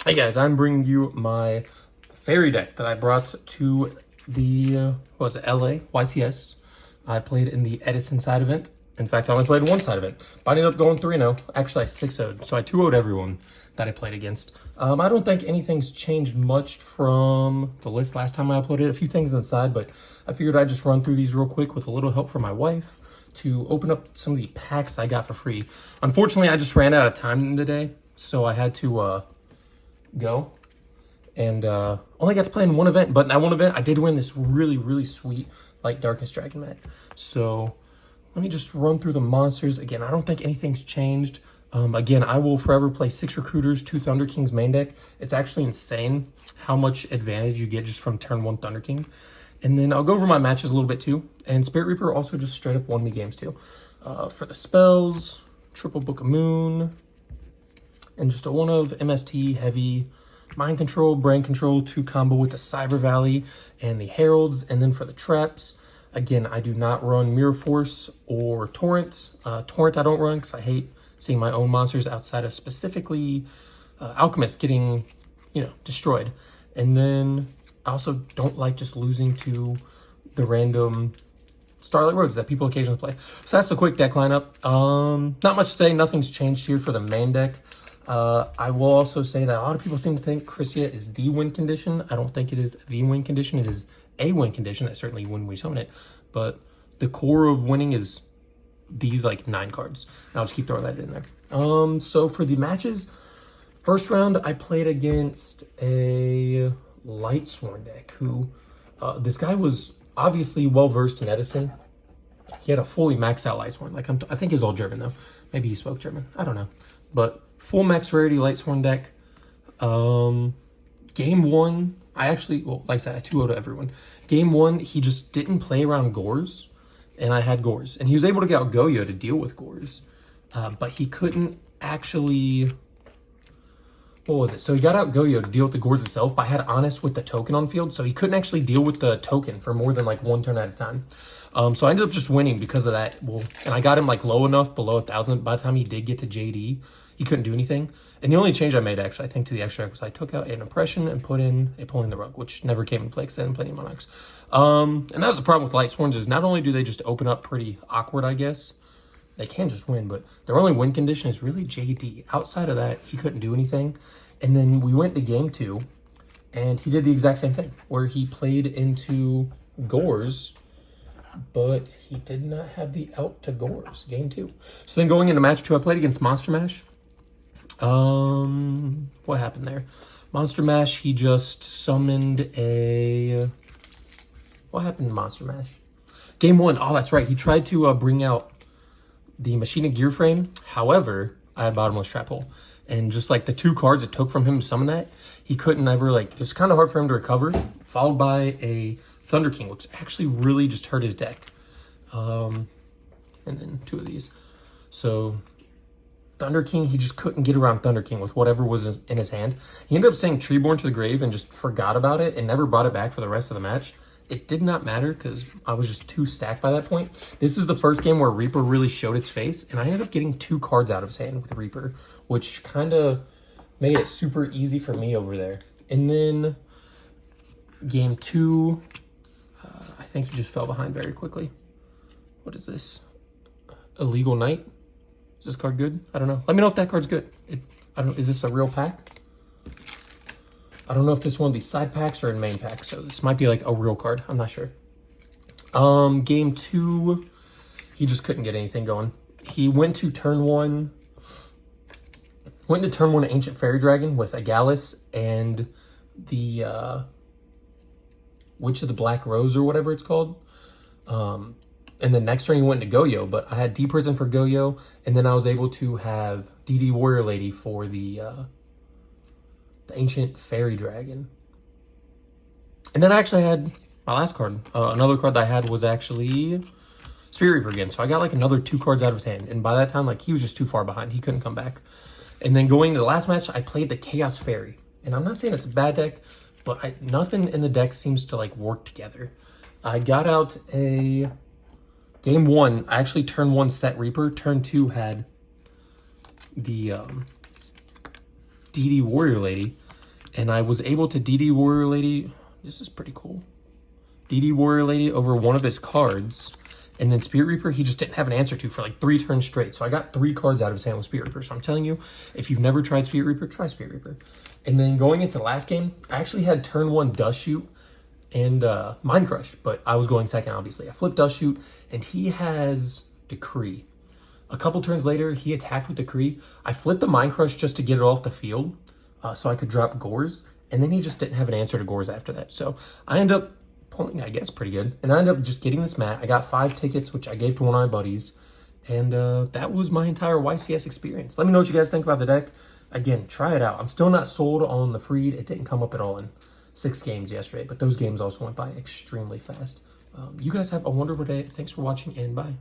Hey guys, I'm bringing you my fairy deck that I brought to the, what was it, LA, YCS. I played in the Edison side event. In fact, I only played one side event, but I ended up going 3-0. Actually, I 6-0'd, so I 2-0'd everyone that I played against. I don't think anything's changed much from the list last time I uploaded. A few things on the side, but I figured I'd just run through these real quick with a little help from my wife to open up some of the packs I got for free. Unfortunately, I just ran out of time today, so I had to go and only got to play in one event, but in that one event I did win this really sweet Light Darkness Dragon mat. So let me just run through the monsters again. I don't think anything's changed. Again, I will forever play 6 recruiters, 2 Thunder Kings main deck. It's actually insane how much advantage you get just from turn 1 Thunder King. And then I'll go over my matches a little bit too, and Spirit Reaper also just straight up won me games too. For the spells, triple Book of Moon, and just a one of MST, Heavy, Mind Control, Brain Control, 2 combo with the Cyber Valley and the Heralds. And then for the traps, again, I do not run Mirror Force or Torrent. Torrent I don't run because I hate seeing my own monsters outside of specifically Alchemist getting, destroyed. And then I also don't like just losing to the random Starlight Rogues that people occasionally play. So that's the quick deck lineup. Not much to say. Nothing's changed here for the main deck. I will also say that a lot of people seem to think Chrysia is the win condition. I don't think it is the win condition. It is a win condition. That's certainly when we summon it. But the core of winning is these like 9 cards. And I'll just keep throwing that in there. So for the matches, first round I played against a Lightsworn deck who, this guy was obviously well versed in Edison. He had a fully maxed out Lightsworn. I think he was all German though. Maybe he spoke German. I don't know. But full max rarity Lightsworn deck. Game 1, like I said, I 2-0 to everyone. Game 1, he just didn't play around Gores, and I had Gores. And he was able to get out Goyo to deal with Gores. But he couldn't actually... What was it? So he got out Goyo to deal with the Gores itself, but I had Honest with the token on field, so he couldn't actually deal with the token for more than like 1 turn at a time. So I ended up just winning because of that. And I got him like low enough, below 1,000. By the time he did get to JD, he couldn't do anything. And the only change I made, actually, I think, to the extra deck was I took out an Oppression and put in a Pulling the Rug, which never came into play because I didn't play any Monarchs. And that was the problem with Lightsworns, is not only do they just open up pretty awkward, I guess, they can just win, but their only win condition is really JD. Outside of that, he couldn't do anything. And then we went to game 2, and he did the exact same thing, where he played into Gores, but he did not have the out to Gores, game 2. So then going into match 2, I played against Monster Mash. What happened there? Monster Mash, he just summoned a... What happened to Monster Mash? Game 1, oh, that's right. He tried to bring out the Machina Gear Frame. However, I had Bottomless Trap Hole. And just like the 2 cards it took from him to summon that, he couldn't ever, it was kind of hard for him to recover, followed by a Thunder King, which actually really just hurt his deck. And then 2 of these. So Thunder King, he just couldn't get around Thunder King with whatever was in his hand. He ended up saying Treeborn to the grave and just forgot about it and never brought it back for the rest of the match. It did not matter because I was just too stacked by that point. This is the first game where Reaper really showed its face, and I ended up getting 2 cards out of his hand with Reaper, which kind of made it super easy for me over there. And then game 2, I think he just fell behind very quickly. What is this? Illegal Knight? Is this card good? I don't know. Let me know if that card's good. Is this a real pack? I don't know if this one of these side packs or in main packs, so this might be like a real card. I'm not sure. Game 2, he just couldn't get anything going. He went to turn 1. Went into turn 1 Ancient Fairy Dragon with a Gallus and the Witch of the Black Rose or whatever it's called. And then next turn he went into Goyo, but I had Deep Prison for Goyo, and then I was able to have DD Warrior Lady for the Ancient Fairy Dragon. And then I actually had my last card. Another card that I had was actually Spirit Reaper again. So I got like another 2 cards out of his hand. And by that time, he was just too far behind. He couldn't come back. And then going to the last match, I played the Chaos Fairy. And I'm not saying it's a bad deck, but nothing in the deck seems to work together. I got out a... Game 1, I actually turn 1 set Reaper. Turn 2 had the DD Warrior Lady. and I was able to DD Warrior Lady. This is pretty cool. DD Warrior Lady over one of his cards. And then Spirit Reaper, he just didn't have an answer to for like 3 turns straight. So I got 3 cards out of his hand with Spirit Reaper. So I'm telling you, if you've never tried Spirit Reaper, try Spirit Reaper. And then going into the last game, I actually had turn 1 Dust Shoot and Mind Crush, but I was going second, obviously. I flipped Dust Shoot, and he has Decree. A couple turns later, he attacked with Decree. I flipped the Mind Crush just to get it off the field so I could drop Gores, and then he just didn't have an answer to Gores after that. So I ended up pulling, I guess, pretty good. And I ended up just getting this mat. I got 5 tickets, which I gave to one of my buddies. And that was my entire YCS experience. Let me know what you guys think about the deck. Again, try it out. I'm still not sold on the Freed. It didn't come up at all in 6 games yesterday, but those games also went by extremely fast. You guys have a wonderful day. Thanks for watching, and bye.